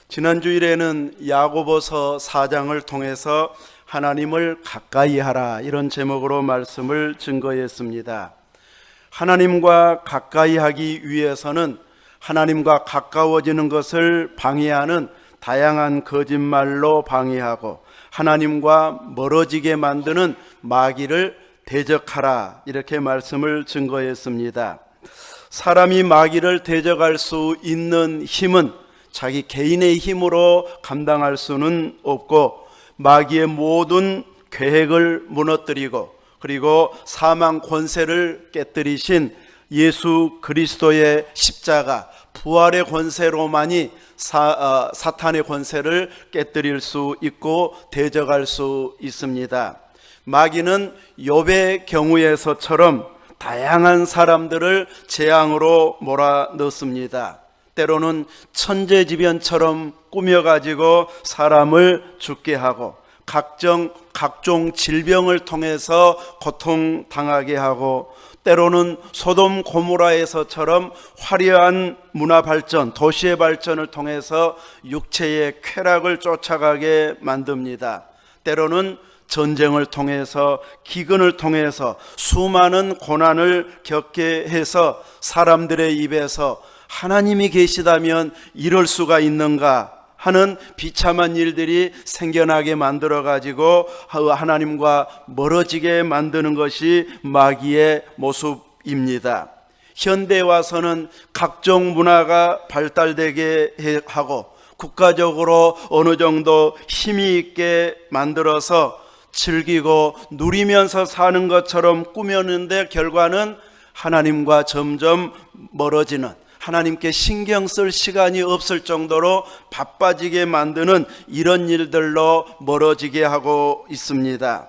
지난 주일에는 야고보서 4장을 통해서 하나님을 가까이 하라 이런 제목으로 말씀을 증거했습니다. 하나님과 가까이 하기 위해서는 하나님과 가까워지는 것을 방해하는 다양한 거짓말로 방해하고 하나님과 멀어지게 만드는 마귀를 대적하라 이렇게 말씀을 증거했습니다. 사람이 마귀를 대적할 수 있는 힘은 자기 개인의 힘으로 감당할 수는 없고 마귀의 모든 계획을 무너뜨리고 그리고 사망 권세를 깨뜨리신 예수 그리스도의 십자가 부활의 권세로만이 사탄의 권세를 깨뜨릴 수 있고 대적할 수 있습니다. 마귀는 욥의 경우에서처럼 다양한 사람들을 재앙으로 몰아넣습니다. 때로는 천재지변처럼 꾸며가지고 사람을 죽게 하고 각종 질병을 통해서 고통당하게 하고 때로는 소돔 고모라에서처럼 화려한 문화 발전, 도시의 발전을 통해서 육체의 쾌락을 쫓아가게 만듭니다. 때로는 전쟁을 통해서 기근을 통해서 수많은 고난을 겪게 해서 사람들의 입에서 하나님이 계시다면 이럴 수가 있는가 하는 비참한 일들이 생겨나게 만들어 가지고 하나님과 멀어지게 만드는 것이 마귀의 모습입니다. 현대에 와서는 각종 문화가 발달되게 하고 국가적으로 어느 정도 힘이 있게 만들어서 즐기고 누리면서 사는 것처럼 꾸몄는데 결과는 하나님과 점점 멀어지는, 하나님께 신경 쓸 시간이 없을 정도로 바빠지게 만드는 이런 일들로 멀어지게 하고 있습니다.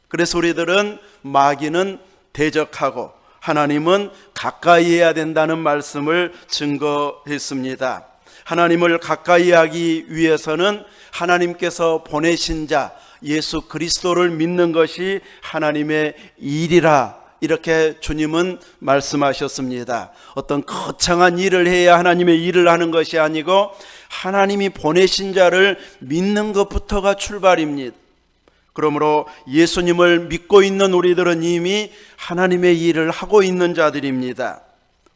그래서 우리들은 마귀는 대적하고 하나님은 가까이 해야 된다는 말씀을 증거했습니다. 하나님을 가까이 하기 위해서는 하나님께서 보내신 자 예수 그리스도를 믿는 것이 하나님의 일이라 이렇게 주님은 말씀하셨습니다. 어떤 거창한 일을 해야 하나님의 일을 하는 것이 아니고 하나님이 보내신 자를 믿는 것부터가 출발입니다. 그러므로 예수님을 믿고 있는 우리들은 이미 하나님의 일을 하고 있는 자들입니다.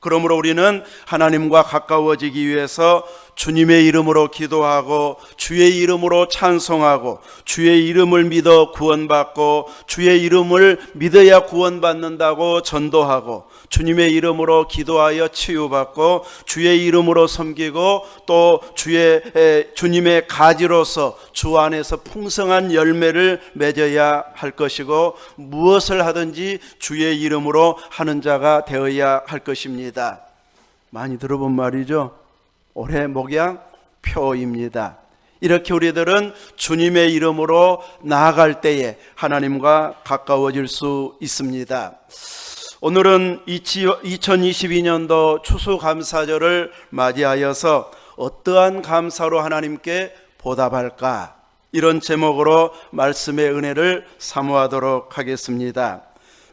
그러므로 우리는 하나님과 가까워지기 위해서 주님의 이름으로 기도하고 주의 이름으로 찬송하고 주의 이름을 믿어 구원받고 주의 이름을 믿어야 구원받는다고 전도하고 주님의 이름으로 기도하여 치유받고 주의 이름으로 섬기고 또 주님의 가지로서 주 안에서 풍성한 열매를 맺어야 할 것이고 무엇을 하든지 주의 이름으로 하는 자가 되어야 할 것입니다. 많이 들어본 말이죠. 올해 목양 표입니다. 이렇게 우리들은 주님의 이름으로 나아갈 때에 하나님과 가까워질 수 있습니다. 오늘은 2022년도 추수감사절을 맞이하여서 어떠한 감사로 하나님께 보답할까 이런 제목으로 말씀의 은혜를 사모하도록 하겠습니다.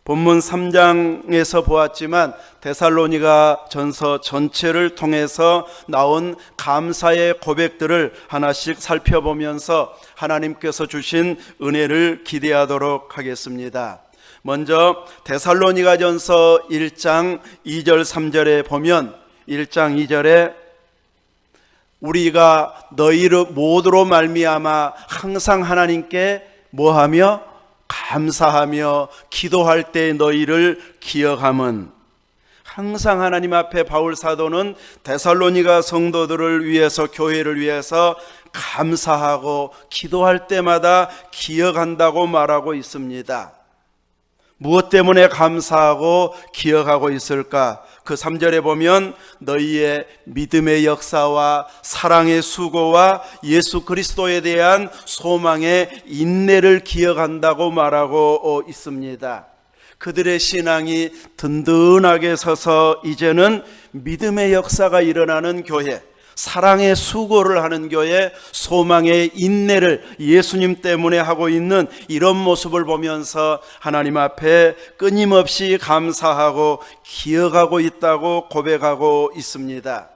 본문 3장에서 보았지만 데살로니가 전서 전체를 통해서 나온 감사의 고백들을 하나씩 살펴보면서 하나님께서 주신 은혜를 기대하도록 하겠습니다. 먼저 데살로니가 전서 1장 2절 3절에 보면 1장 2절에 우리가 너희를 모두로 말미암아 항상 하나님께 뭐하며 감사하며 기도할 때 너희를 기억함은, 항상 하나님 앞에 바울 사도는 데살로니가 성도들을 위해서 교회를 위해서 감사하고 기도할 때마다 기억한다고 말하고 있습니다. 무엇 때문에 감사하고 기억하고 있을까? 그 3절에 보면 너희의 믿음의 역사와 사랑의 수고와 예수 그리스도에 대한 소망의 인내를 기억한다고 말하고 있습니다. 그들의 신앙이 든든하게 서서 이제는 믿음의 역사가 일어나는 교회, 사랑의 수고를 하는 교회, 소망의 인내를 예수님 때문에 하고 있는 이런 모습을 보면서 하나님 앞에 끊임없이 감사하고 기억하고 있다고 고백하고 있습니다.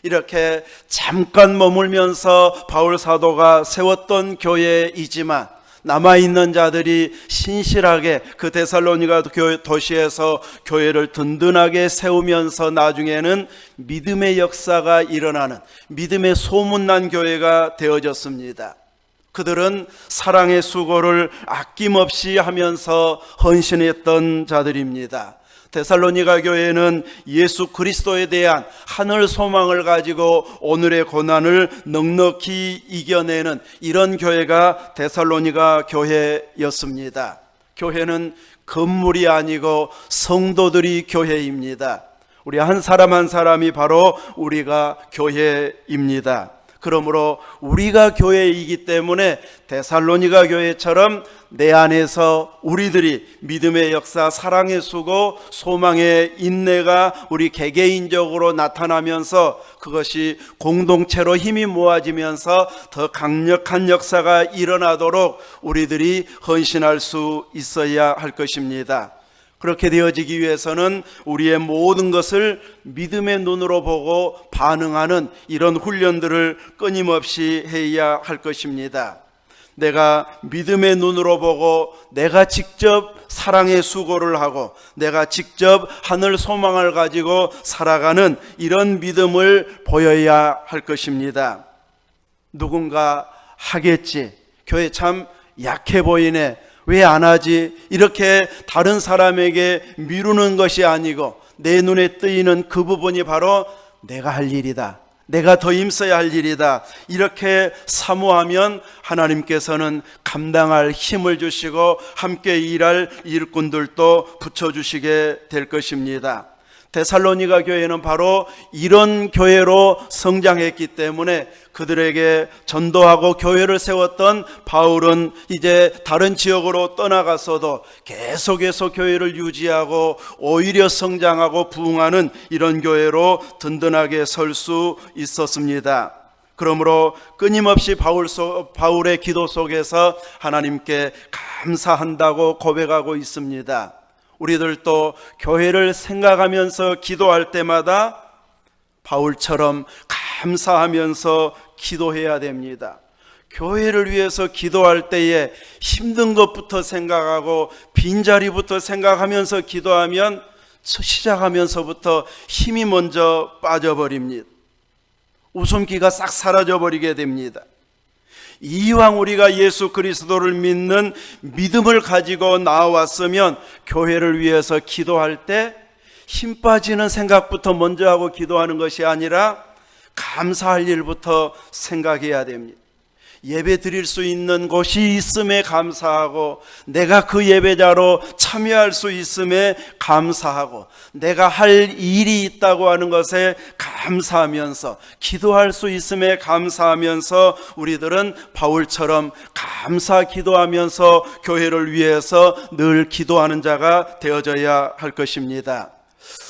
이렇게 잠깐 머물면서 바울 사도가 세웠던 교회이지만 남아있는 자들이 신실하게 그 데살로니가 도시에서 교회를 든든하게 세우면서 나중에는 믿음의 역사가 일어나는 믿음의 소문난 교회가 되어졌습니다. 그들은 사랑의 수고를 아낌없이 하면서 헌신했던 자들입니다. 데살로니가 교회는 예수 그리스도에 대한 하늘 소망을 가지고 오늘의 고난을 넉넉히 이겨내는 이런 교회가 데살로니가 교회였습니다. 교회는 건물이 아니고 성도들이 교회입니다. 우리 한 사람 한 사람이 바로 우리가 교회입니다. 그러므로 우리가 교회이기 때문에 데살로니가 교회처럼 내 안에서 우리들이 믿음의 역사, 사랑의 수고, 소망의 인내가 우리 개개인적으로 나타나면서 그것이 공동체로 힘이 모아지면서 더 강력한 역사가 일어나도록 우리들이 헌신할 수 있어야 할 것입니다. 그렇게 되어지기 위해서는 우리의 모든 것을 믿음의 눈으로 보고 반응하는 이런 훈련들을 끊임없이 해야 할 것입니다. 내가 믿음의 눈으로 보고 내가 직접 사랑의 수고를 하고 내가 직접 하늘 소망을 가지고 살아가는 이런 믿음을 보여야 할 것입니다. 누군가 하겠지. 교회 참 약해 보이네. 왜 안 하지? 이렇게 다른 사람에게 미루는 것이 아니고 내 눈에 뜨이는 그 부분이 바로 내가 할 일이다. 내가 더 힘써야 할 일이다. 이렇게 사모하면 하나님께서는 감당할 힘을 주시고 함께 일할 일꾼들도 붙여주시게 될 것입니다. 데살로니가 교회는 바로 이런 교회로 성장했기 때문에 그들에게 전도하고 교회를 세웠던 바울은 이제 다른 지역으로 떠나가서도 계속해서 교회를 유지하고 오히려 성장하고 부흥하는 이런 교회로 든든하게 설 수 있었습니다. 그러므로 끊임없이 바울의 기도 속에서 하나님께 감사한다고 고백하고 있습니다. 우리들도 교회를 생각하면서 기도할 때마다 바울처럼 감사하면서 기도해야 됩니다. 교회를 위해서 기도할 때에 힘든 것부터 생각하고 빈자리부터 생각하면서 기도하면 시작하면서부터 힘이 먼저 빠져버립니다. 웃음기가 싹 사라져버리게 됩니다. 이왕 우리가 예수 그리스도를 믿는 믿음을 가지고 나왔으면 교회를 위해서 기도할 때 힘 빠지는 생각부터 먼저 하고 기도하는 것이 아니라 감사할 일부터 생각해야 됩니다. 예배 드릴 수 있는 곳이 있음에 감사하고 내가 그 예배자로 참여할 수 있음에 감사하고 내가 할 일이 있다고 하는 것에 감사하면서 기도할 수 있음에 감사하면서 우리들은 바울처럼 감사 기도하면서 교회를 위해서 늘 기도하는 자가 되어져야 할 것입니다.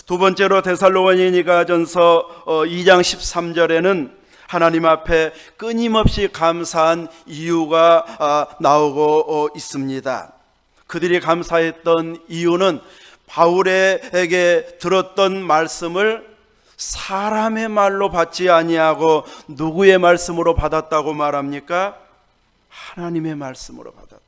두 번째로 데살로니가전서 2장 13절에는 하나님 앞에 끊임없이 감사한 이유가 나오고 있습니다. 그들이 감사했던 이유는 바울에게 들었던 말씀을 사람의 말로 받지 아니하고 누구의 말씀으로 받았다고 말합니까? 하나님의 말씀으로 받았다.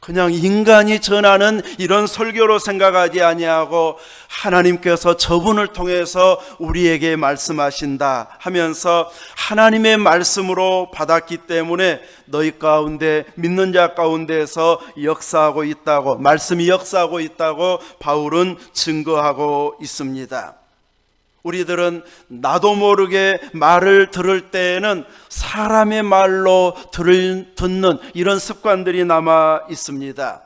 그냥 인간이 전하는 이런 설교로 생각하지 아니하고 하나님께서 저분을 통해서 우리에게 말씀하신다 하면서 하나님의 말씀으로 받았기 때문에 너희 가운데 믿는 자 가운데서 역사하고 있다고, 말씀이 역사하고 있다고 바울은 증거하고 있습니다. 우리들은 나도 모르게 말을 들을 때에는 사람의 말로 듣는 이런 습관들이 남아 있습니다.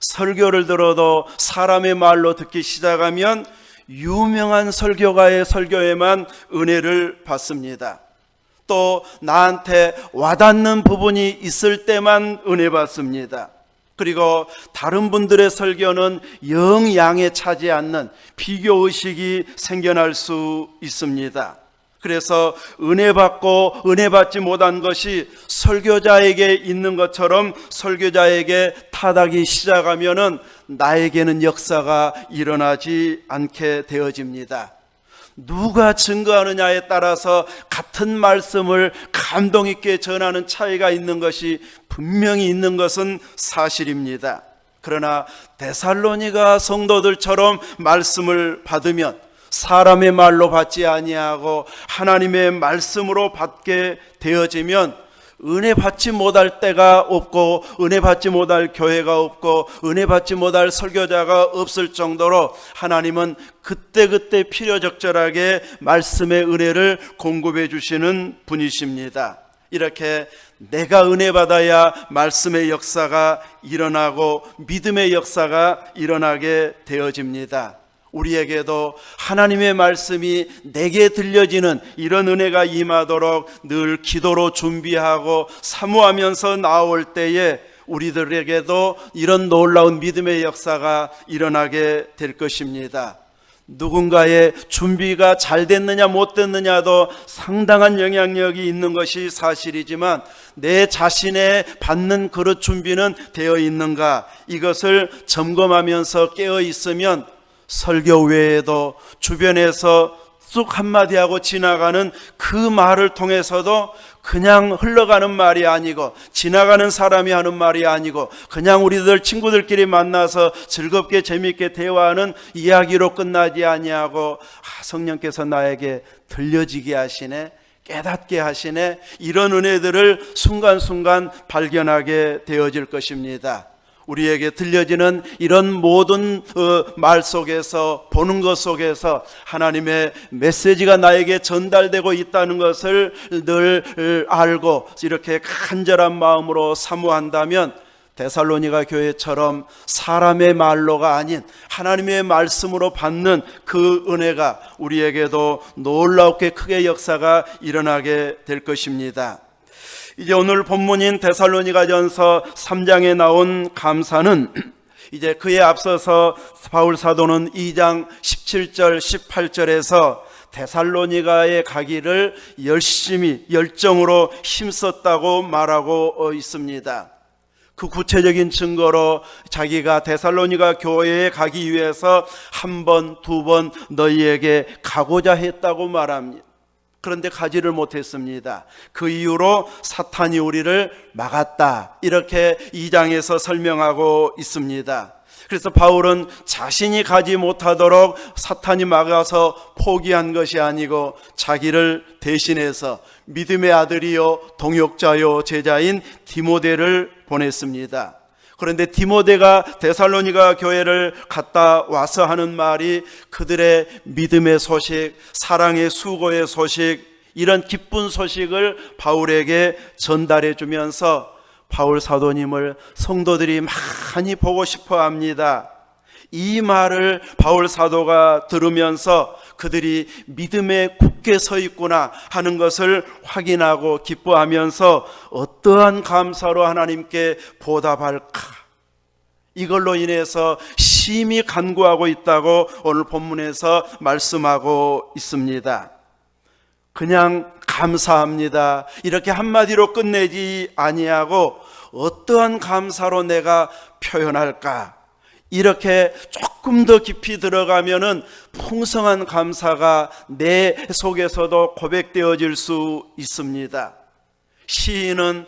설교를 들어도 사람의 말로 듣기 시작하면 유명한 설교가의 설교에만 은혜를 받습니다. 또 나한테 와닿는 부분이 있을 때만 은혜 받습니다. 그리고 다른 분들의 설교는 영 양에 차지 않는 비교의식이 생겨날 수 있습니다. 그래서 은혜 받고 은혜 받지 못한 것이 설교자에게 있는 것처럼 설교자에게 타닥이 시작하면은 나에게는 역사가 일어나지 않게 되어집니다. 누가 증거하느냐에 따라서 같은 말씀을 감동 있게 전하는 차이가 있는 것이 분명히 있는 것은 사실입니다. 그러나 데살로니가 성도들처럼 말씀을 받으면 사람의 말로 받지 아니하고 하나님의 말씀으로 받게 되어지면 은혜 받지 못할 때가 없고 은혜 받지 못할 교회가 없고 은혜 받지 못할 설교자가 없을 정도로 하나님은 그때그때 필요적절하게 말씀의 은혜를 공급해 주시는 분이십니다. 이렇게 내가 은혜 받아야 말씀의 역사가 일어나고 믿음의 역사가 일어나게 되어집니다. 우리에게도 하나님의 말씀이 내게 들려지는 이런 은혜가 임하도록 늘 기도로 준비하고 사모하면서 나올 때에 우리들에게도 이런 놀라운 믿음의 역사가 일어나게 될 것입니다. 누군가의 준비가 잘 됐느냐 못 됐느냐도 상당한 영향력이 있는 것이 사실이지만 내 자신의 받는 그릇 준비는 되어 있는가, 이것을 점검하면서 깨어 있으면 설교 외에도 주변에서 쑥 한마디 하고 지나가는 그 말을 통해서도 그냥 흘러가는 말이 아니고 지나가는 사람이 하는 말이 아니고 그냥 우리들 친구들끼리 만나서 즐겁게 재미있게 대화하는 이야기로 끝나지 아니하고 성령께서 나에게 들려지게 하시네, 깨닫게 하시네, 이런 은혜들을 순간순간 발견하게 되어질 것입니다. 우리에게 들려지는 이런 모든 말 속에서, 보는 것 속에서 하나님의 메시지가 나에게 전달되고 있다는 것을 늘 알고 이렇게 간절한 마음으로 사모한다면 데살로니가 교회처럼 사람의 말로가 아닌 하나님의 말씀으로 받는 그 은혜가 우리에게도 놀랍게 크게 역사가 일어나게 될 것입니다. 이제 오늘 본문인 데살로니가전서 3장에 나온 감사는 이제 그에 앞서서 바울 사도는 2장 17절 18절에서 데살로니가에 가기를 열심히 열정으로 힘썼다고 말하고 있습니다. 그 구체적인 증거로 자기가 데살로니가 교회에 가기 위해서 한 번, 두 번 너희에게 가고자 했다고 말합니다. 그런데 가지를 못했습니다. 그 이유로 사탄이 우리를 막았다, 이렇게 2장에서 설명하고 있습니다. 그래서 바울은 자신이 가지 못하도록 사탄이 막아서 포기한 것이 아니고 자기를 대신해서 믿음의 아들이요 동역자요 제자인 디모데를 보냈습니다. 그런데 디모데가 데살로니가 교회를 갔다 와서 하는 말이 그들의 믿음의 소식, 사랑의 수고의 소식, 이런 기쁜 소식을 바울에게 전달해 주면서 바울 사도님을 성도들이 많이 보고 싶어 합니다. 이 말을 바울 사도가 들으면서 그들이 믿음에 굳게 서 있구나 하는 것을 확인하고 기뻐하면서 어떠한 감사로 하나님께 보답할까, 이걸로 인해서 심히 간구하고 있다고 오늘 본문에서 말씀하고 있습니다. 그냥 감사합니다 이렇게 한마디로 끝내지 아니하고 어떠한 감사로 내가 표현할까, 이렇게 조금 더 깊이 들어가면은 풍성한 감사가 내 속에서도 고백되어질 수 있습니다. 시인은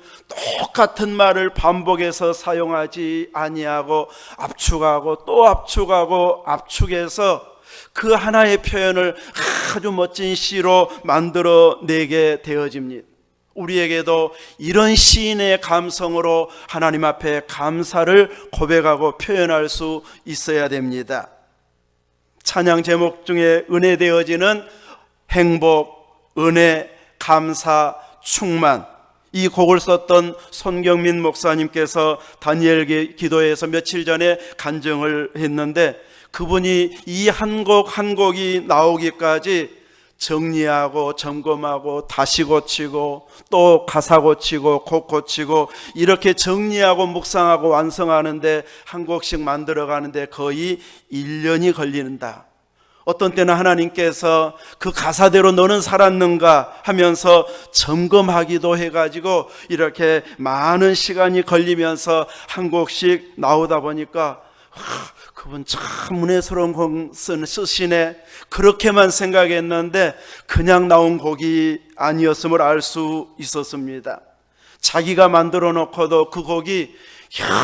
똑같은 말을 반복해서 사용하지 아니하고 압축하고 또 압축하고 압축해서 그 하나의 표현을 아주 멋진 시로 만들어내게 되어집니다. 우리에게도 이런 시인의 감성으로 하나님 앞에 감사를 고백하고 표현할 수 있어야 됩니다. 찬양 제목 중에 은혜되어지는 행복, 은혜, 감사, 충만, 이 곡을 썼던 손경민 목사님께서 다니엘 기도회에서 며칠 전에 간증을 했는데, 그분이 이 한 곡 한 곡이 나오기까지 정리하고 점검하고 다시 고치고 또 가사 고치고 곡 고치고 이렇게 정리하고 묵상하고 완성하는데, 한 곡씩 만들어가는데 거의 1년이 걸리는다. 어떤 때는 하나님께서 그 가사대로 너는 살았는가 하면서 점검하기도 해가지고 이렇게 많은 시간이 걸리면서 한 곡씩 나오다 보니까 그분 참 은혜스러운 곡 쓰시네, 그렇게만 생각했는데 그냥 나온 곡이 아니었음을 알 수 있었습니다. 자기가 만들어 놓고도 그 곡이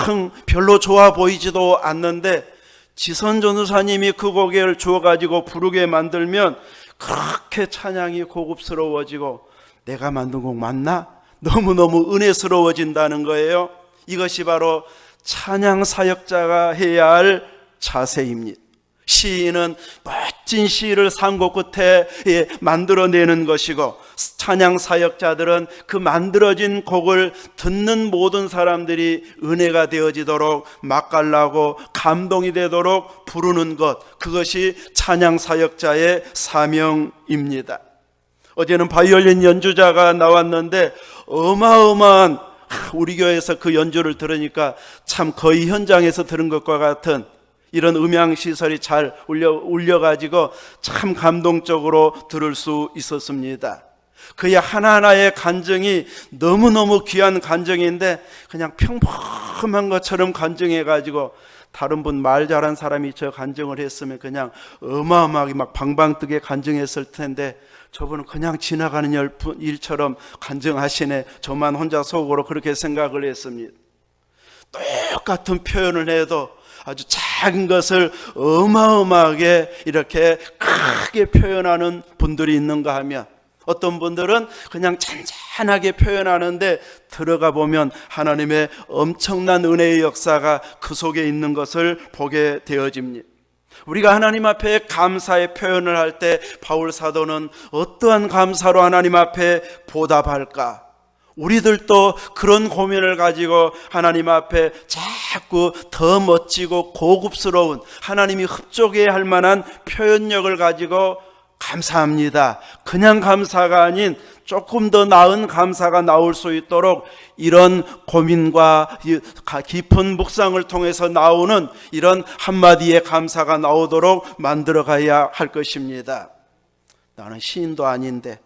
영 별로 좋아 보이지도 않는데 지선 전도사님이 그 곡을 주어가지고 부르게 만들면 그렇게 찬양이 고급스러워지고 내가 만든 곡 맞나? 너무너무 은혜스러워진다는 거예요. 이것이 바로 찬양 사역자가 해야 할 자세입니다. 시인은 멋진 시를 산고 끝에 만들어내는 것이고, 찬양 사역자들은 그 만들어진 곡을 듣는 모든 사람들이 은혜가 되어지도록 맛깔나고 감동이 되도록 부르는 것, 그것이 찬양 사역자의 사명입니다. 어제는 바이올린 연주자가 나왔는데 어마어마한, 우리 교회에서 그 연주를 들으니까 참 거의 현장에서 들은 것과 같은 이런 음향시설이 잘 울려가지고 참 감동적으로 들을 수 있었습니다. 그의 하나하나의 간증이 너무너무 귀한 간증인데 그냥 평범한 것처럼 간증해가지고 다른 분 말 잘한 사람이 저 간증을 했으면 그냥 어마어마하게 막 방방뜨게 간증했을 텐데 저분은 그냥 지나가는 일처럼 간증하시네. 저만 혼자 속으로 그렇게 생각을 했습니다. 똑같은 표현을 해도 아주 작은 것을 어마어마하게 이렇게 크게 표현하는 분들이 있는가 하면, 어떤 분들은 그냥 잔잔하게 표현하는데 들어가 보면 하나님의 엄청난 은혜의 역사가 그 속에 있는 것을 보게 되어집니다. 우리가 하나님 앞에 감사의 표현을 할 때 바울 사도는 어떠한 감사로 하나님 앞에 보답할까? 우리들도 그런 고민을 가지고 하나님 앞에 자꾸 더 멋지고 고급스러운, 하나님이 흡족해야 할 만한 표현력을 가지고 감사합니다, 그냥 감사가 아닌 조금 더 나은 감사가 나올 수 있도록 이런 고민과 깊은 묵상을 통해서 나오는 이런 한마디의 감사가 나오도록 만들어 가야 할 것입니다. 나는 시인도 아닌데,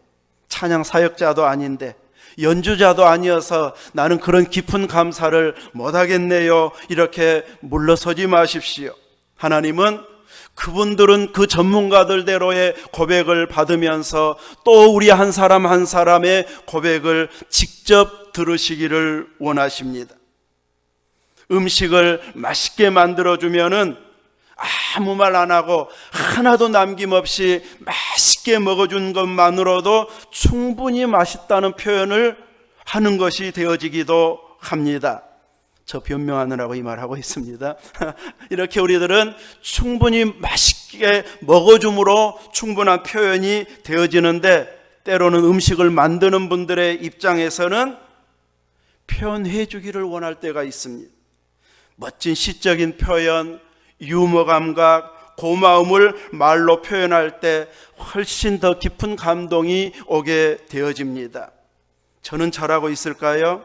찬양 사역자도 아닌데, 연주자도 아니어서 나는 그런 깊은 감사를 못하겠네요, 이렇게 물러서지 마십시오. 하나님은 그분들은 그 전문가들대로의 고백을 받으면서 또 우리 한 사람 한 사람의 고백을 직접 들으시기를 원하십니다. 음식을 맛있게 만들어주면은 아무 말 안 하고 하나도 남김없이 맛있게 먹어준 것만으로도 충분히 맛있다는 표현을 하는 것이 되어지기도 합니다. 저 변명하느라고 이 말하고 있습니다. 이렇게 우리들은 충분히 맛있게 먹어줌으로 충분한 표현이 되어지는데, 때로는 음식을 만드는 분들의 입장에서는 표현해 주기를 원할 때가 있습니다. 멋진 시적인 표현, 유머 감각, 고마움을 말로 표현할 때 훨씬 더 깊은 감동이 오게 되어집니다. 저는 잘하고 있을까요?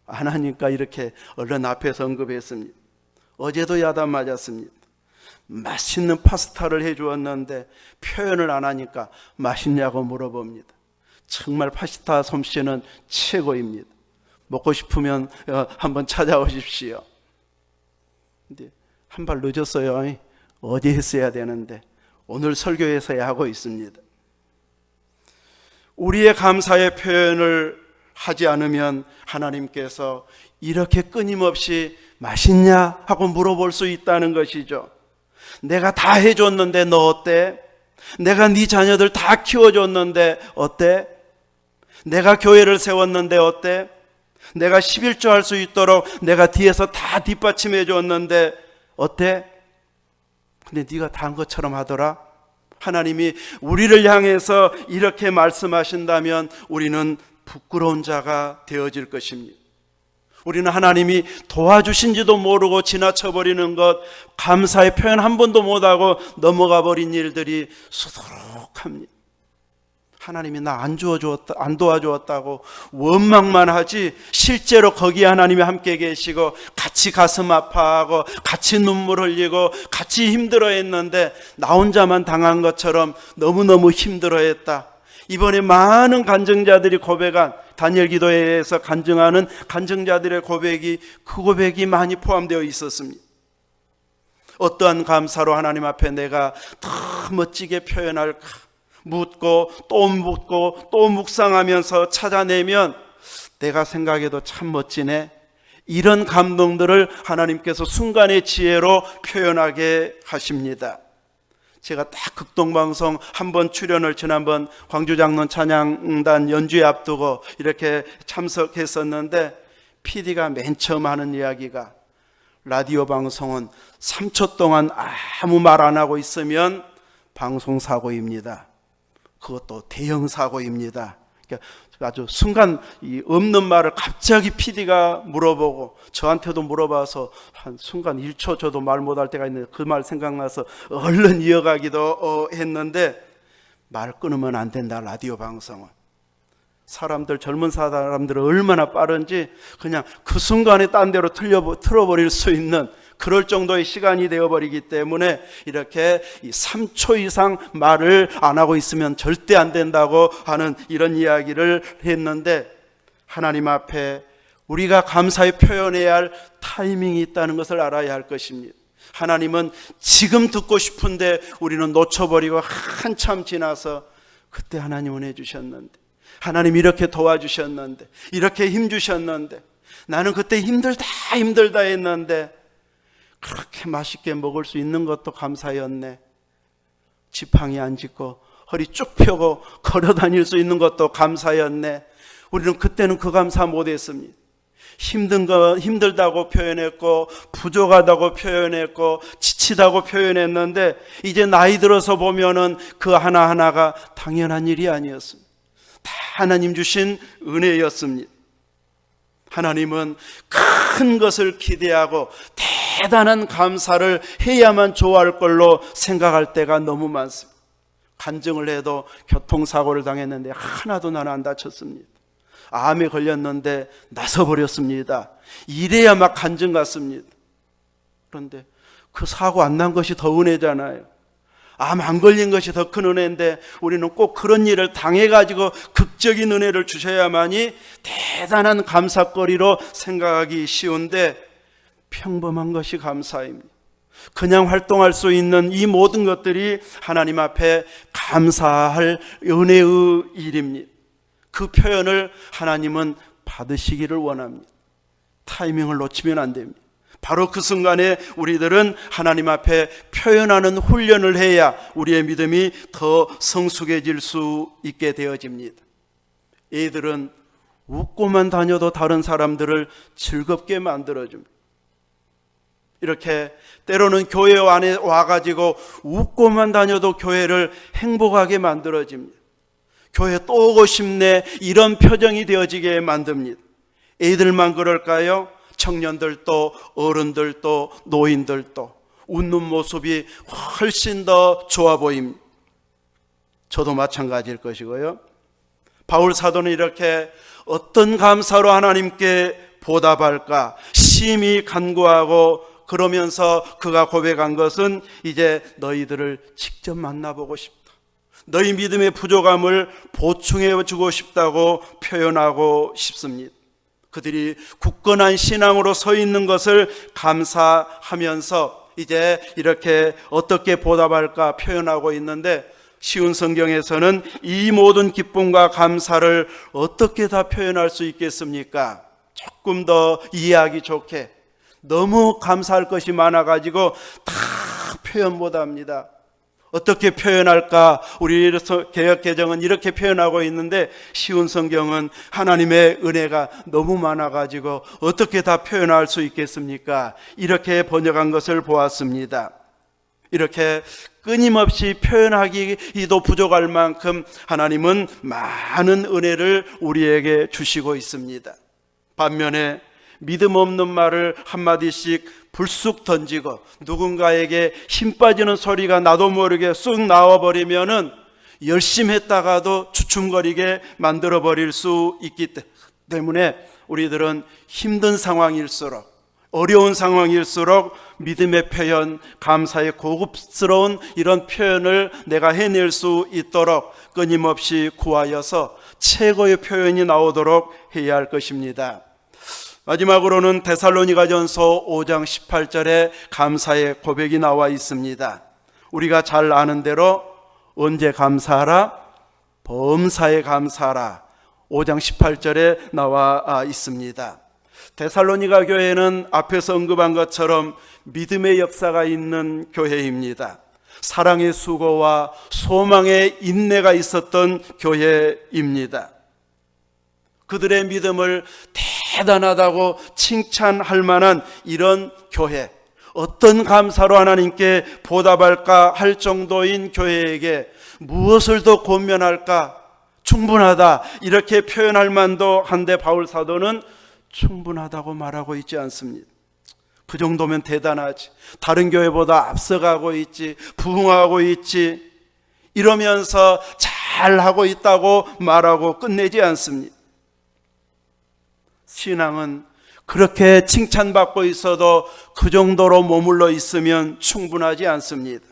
안 하니까 이렇게 얼른 앞에서 언급했습니다. 어제도 야단 맞았습니다. 맛있는 파스타를 해주었는데 표현을 안 하니까 맛있냐고 물어봅니다. 정말 파스타 솜씨는 최고입니다. 먹고 싶으면 한번 찾아오십시오. 근데 한 발 늦었어요. 어디 했어야 되는데 오늘 설교에서야 하고 있습니다. 우리의 감사의 표현을 하지 않으면 하나님께서 이렇게 끊임없이 맛있냐 하고 물어볼 수 있다는 것이죠. 내가 다 해줬는데 너 어때? 내가 네 자녀들 다 키워줬는데 어때? 내가 교회를 세웠는데 어때? 내가 11조 할 수 있도록 내가 뒤에서 다 뒷받침해 줬는데 어때? 근데 네가 다 한 것처럼 하더라? 하나님이 우리를 향해서 이렇게 말씀하신다면 우리는 부끄러운 자가 되어질 것입니다. 우리는 하나님이 도와주신지도 모르고 지나쳐버리는 것, 감사의 표현 한 번도 못하고 넘어가 버린 일들이 수두룩합니다. 하나님이 나 안 도와주었다고 원망만 하지 실제로 거기에 하나님이 함께 계시고 같이 가슴 아파하고 같이 눈물 흘리고 같이 힘들어했는데 나 혼자만 당한 것처럼 너무너무 힘들어했다. 이번에 많은 간증자들이 고백한, 다니엘 기도회에서 간증하는 간증자들의 고백이, 그 고백이 많이 포함되어 있었습니다. 어떠한 감사로 하나님 앞에 내가 더 멋지게 표현할까? 묻고 또 묵상하면서 찾아내면 내가 생각해도 참 멋지네. 이런 감동들을 하나님께서 순간의 지혜로 표현하게 하십니다. 제가 딱 극동방송 한번 출연을 지난번 광주장로 찬양단 연주에 앞두고 이렇게 참석했었는데 PD가 맨 처음 하는 이야기가 라디오 방송은 3초 동안 아무 말 안 하고 있으면 방송사고입니다. 그것도 대형사고입니다. 그러니까 아주 순간 없는 말을 갑자기 PD가 물어보고 저한테도 물어봐서 한 순간 1초 저도 말 못할 때가 있는데 그 말 생각나서 얼른 이어가기도 했는데 말 끊으면 안 된다. 라디오 방송은 사람들, 젊은 사람들은 얼마나 빠른지 그냥 그 순간에 딴 데로 틀어버릴 수 있는 그럴 정도의 시간이 되어버리기 때문에 이렇게 3초 이상 말을 안 하고 있으면 절대 안 된다고 하는 이런 이야기를 했는데, 하나님 앞에 우리가 감사의 표현해야 할 타이밍이 있다는 것을 알아야 할 것입니다. 하나님은 지금 듣고 싶은데 우리는 놓쳐버리고 한참 지나서 그때 하나님 은혜 주셨는데, 하나님 이렇게 도와주셨는데, 이렇게 힘주셨는데, 나는 그때 힘들다 했는데 그렇게 맛있게 먹을 수 있는 것도 감사였네. 지팡이 안 짚고 허리 쭉 펴고 걸어 다닐 수 있는 것도 감사였네. 우리는 그때는 그 감사 못했습니다. 힘들다고 표현했고 부족하다고 표현했고 지치다고 표현했는데 이제 나이 들어서 보면은 그 하나하나가 당연한 일이 아니었습니다. 다 하나님 주신 은혜였습니다. 하나님은 큰 것을 기대하고 대단한 감사를 해야만 좋아할 걸로 생각할 때가 너무 많습니다. 간증을 해도 교통사고를 당했는데 하나도 나는 안 다쳤습니다. 암에 걸렸는데 나서버렸습니다. 이래야 막 간증 같습니다. 그런데 그 사고 안 난 것이 더 은혜잖아요. 암 안 걸린 것이 더 큰 은혜인데 우리는 꼭 그런 일을 당해가지고 극적인 은혜를 주셔야만이 대단한 감사거리로 생각하기 쉬운데, 평범한 것이 감사입니다. 그냥 활동할 수 있는 이 모든 것들이 하나님 앞에 감사할 은혜의 일입니다. 그 표현을 하나님은 받으시기를 원합니다. 타이밍을 놓치면 안 됩니다. 바로 그 순간에 우리들은 하나님 앞에 표현하는 훈련을 해야 우리의 믿음이 더 성숙해질 수 있게 되어집니다. 애들은 웃고만 다녀도 다른 사람들을 즐겁게 만들어줍니다. 이렇게 때로는 교회 안에 와가지고 웃고만 다녀도 교회를 행복하게 만들어집니다. 교회 또 오고 싶네 이런 표정이 되어지게 만듭니다. 애들만 그럴까요? 청년들도 어른들도 노인들도 웃는 모습이 훨씬 더 좋아 보입니다. 저도 마찬가지일 것이고요. 바울 사도는 이렇게 어떤 감사로 하나님께 보답할까 심히 간구하고, 그러면서 그가 고백한 것은 이제 너희들을 직접 만나보고 싶다. 너희 믿음의 부족함을 보충해 주고 싶다고 표현하고 싶습니다. 그들이 굳건한 신앙으로 서 있는 것을 감사하면서 이제 이렇게 어떻게 보답할까 표현하고 있는데, 쉬운 성경에서는 이 모든 기쁨과 감사를 어떻게 다 표현할 수 있겠습니까? 조금 더 이해하기 좋게, 너무 감사할 것이 많아가지고 다 표현 못합니다. 어떻게 표현할까? 우리 개역개정은 이렇게 표현하고 있는데 쉬운 성경은 하나님의 은혜가 너무 많아가지고 어떻게 다 표현할 수 있겠습니까? 이렇게 번역한 것을 보았습니다. 이렇게 끊임없이 표현하기도 부족할 만큼 하나님은 많은 은혜를 우리에게 주시고 있습니다. 반면에 믿음 없는 말을 한마디씩 불쑥 던지고 누군가에게 힘 빠지는 소리가 나도 모르게 쑥 나와버리면은 열심히 했다가도 주춤거리게 만들어버릴 수 있기 때문에 우리들은 힘든 상황일수록, 어려운 상황일수록 믿음의 표현, 감사의 고급스러운 이런 표현을 내가 해낼 수 있도록 끊임없이 구하여서 최고의 표현이 나오도록 해야 할 것입니다. 마지막으로는 데살로니가전서 5장 18절에 감사의 고백이 나와 있습니다. 우리가 잘 아는 대로 언제 감사하라? 범사에 감사하라. 5장 18절에 나와 있습니다. 데살로니가 교회는 앞에서 언급한 것처럼 믿음의 역사가 있는 교회입니다. 사랑의 수고와 소망의 인내가 있었던 교회입니다. 그들의 믿음을 대단하다고 칭찬할 만한 이런 교회, 어떤 감사로 하나님께 보답할까 할 정도인 교회에게 무엇을 더 권면할까? 충분하다 이렇게 표현할 만도 한데 바울 사도는 충분하다고 말하고 있지 않습니다. 그 정도면 대단하지, 다른 교회보다 앞서가고 있지, 부흥하고 있지, 이러면서 잘하고 있다고 말하고 끝내지 않습니다. 신앙은 그렇게 칭찬받고 있어도 그 정도로 머물러 있으면 충분하지 않습니다.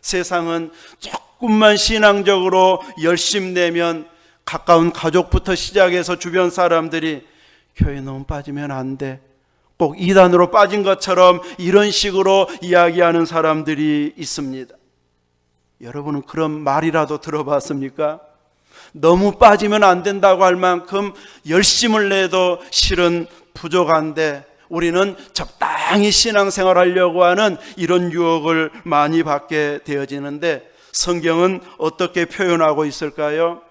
세상은 조금만 신앙적으로 열심내면 가까운 가족부터 시작해서 주변 사람들이 교회 너무 빠지면 안 돼, 꼭 이단으로 빠진 것처럼 이런 식으로 이야기하는 사람들이 있습니다. 여러분은 그런 말이라도 들어봤습니까? 너무 빠지면 안 된다고 할 만큼 열심을 내도 실은 부족한데 우리는 적당히 신앙생활하려고 하는 이런 유혹을 많이 받게 되어지는데 성경은 어떻게 표현하고 있을까요?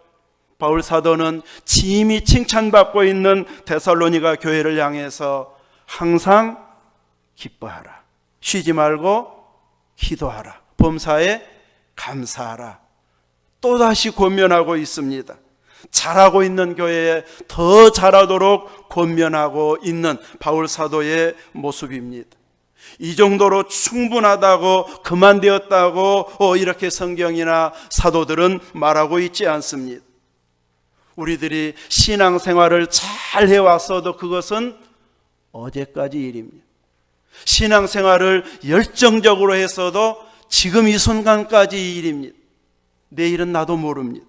바울 사도는 짐이 칭찬받고 있는 데살로니가 교회를 향해서 항상 기뻐하라, 쉬지 말고 기도하라, 범사에 감사하라, 또다시 권면하고 있습니다. 잘하고 있는 교회에 더 잘하도록 권면하고 있는 바울 사도의 모습입니다. 이 정도로 충분하다고, 그만되었다고 이렇게 성경이나 사도들은 말하고 있지 않습니다. 우리들이 신앙생활을 잘 해왔어도 그것은 어제까지 일입니다. 신앙생활을 열정적으로 했어도 지금 이 순간까지 일입니다. 내일은 나도 모릅니다.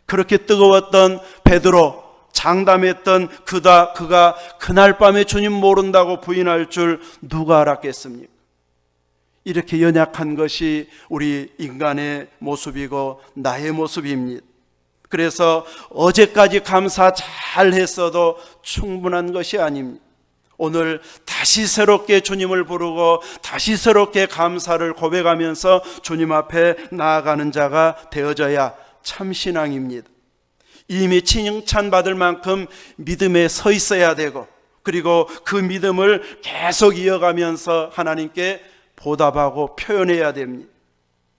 그렇게 뜨거웠던 베드로, 장담했던 그가 그날 밤에 주님 모른다고 부인할 줄 누가 알았겠습니까? 이렇게 연약한 것이 우리 인간의 모습이고 나의 모습입니다. 그래서 어제까지 감사 잘 했어도 충분한 것이 아닙니다. 오늘 다시 새롭게 주님을 부르고 다시 새롭게 감사를 고백하면서 주님 앞에 나아가는 자가 되어져야 참 신앙입니다. 이미 칭찬받을 만큼 믿음에 서 있어야 되고, 그리고 그 믿음을 계속 이어가면서 하나님께 보답하고 표현해야 됩니다.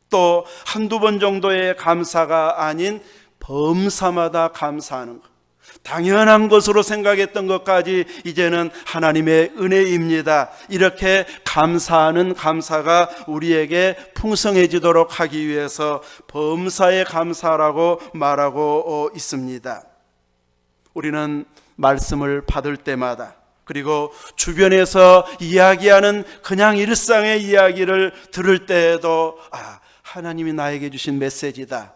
또 한두 번 정도의 감사가 아닌 범사마다 감사하는 것, 당연한 것으로 생각했던 것까지 이제는 하나님의 은혜입니다. 이렇게 감사하는 감사가 우리에게 풍성해지도록 하기 위해서 범사의 감사라고 말하고 있습니다. 우리는 말씀을 받을 때마다, 그리고 주변에서 이야기하는 그냥 일상의 이야기를 들을 때에도 하나님이 나에게 주신 메시지다,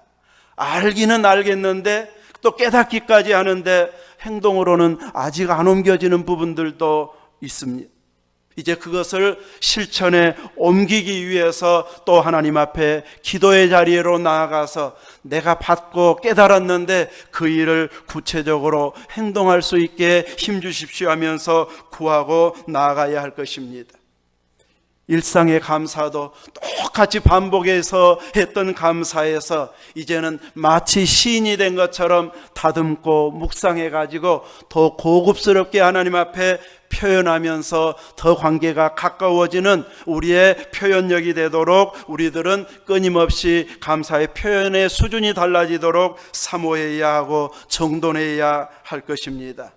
알기는 알겠는데 또 깨닫기까지 하는데 행동으로는 아직 안 옮겨지는 부분들도 있습니다. 이제 그것을 실천에 옮기기 위해서 또 하나님 앞에 기도의 자리로 나아가서 내가 받고 깨달았는데 그 일을 구체적으로 행동할 수 있게 힘주십시오 하면서 구하고 나아가야 할 것입니다. 일상의 감사도 똑같이 반복해서 했던 감사에서 이제는 마치 시인이 된 것처럼 다듬고 묵상해가지고 더 고급스럽게 하나님 앞에 표현하면서 더 관계가 가까워지는 우리의 표현력이 되도록 우리들은 끊임없이 감사의 표현의 수준이 달라지도록 사모해야 하고 정돈해야 할 것입니다.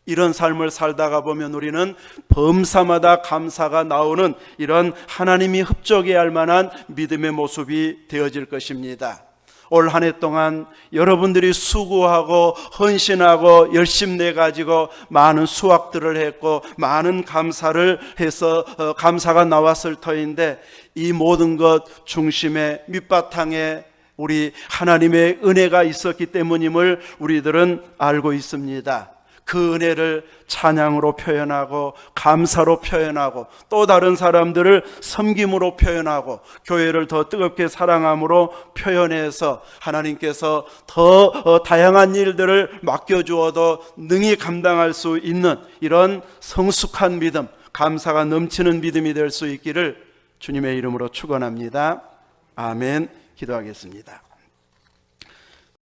이런 삶을 살다가 보면 우리는 범사마다 감사가 나오는 이런 하나님이 흡족해야 할 만한 믿음의 모습이 되어질 것입니다. 올 한 해 동안 여러분들이 수고하고 헌신하고 열심내가지고 많은 수확들을 했고 많은 감사를 해서 감사가 나왔을 터인데 이 모든 것 중심에 밑바탕에 우리 하나님의 은혜가 있었기 때문임을 우리들은 알고 있습니다. 그 은혜를 찬양으로 표현하고 감사로 표현하고 또 다른 사람들을 섬김으로 표현하고 교회를 더 뜨겁게 사랑함으로 표현해서 하나님께서 더 다양한 일들을 맡겨주어도 능히 감당할 수 있는 이런 성숙한 믿음, 감사가 넘치는 믿음이 될 수 있기를 주님의 이름으로 축원합니다. 아멘. 기도하겠습니다.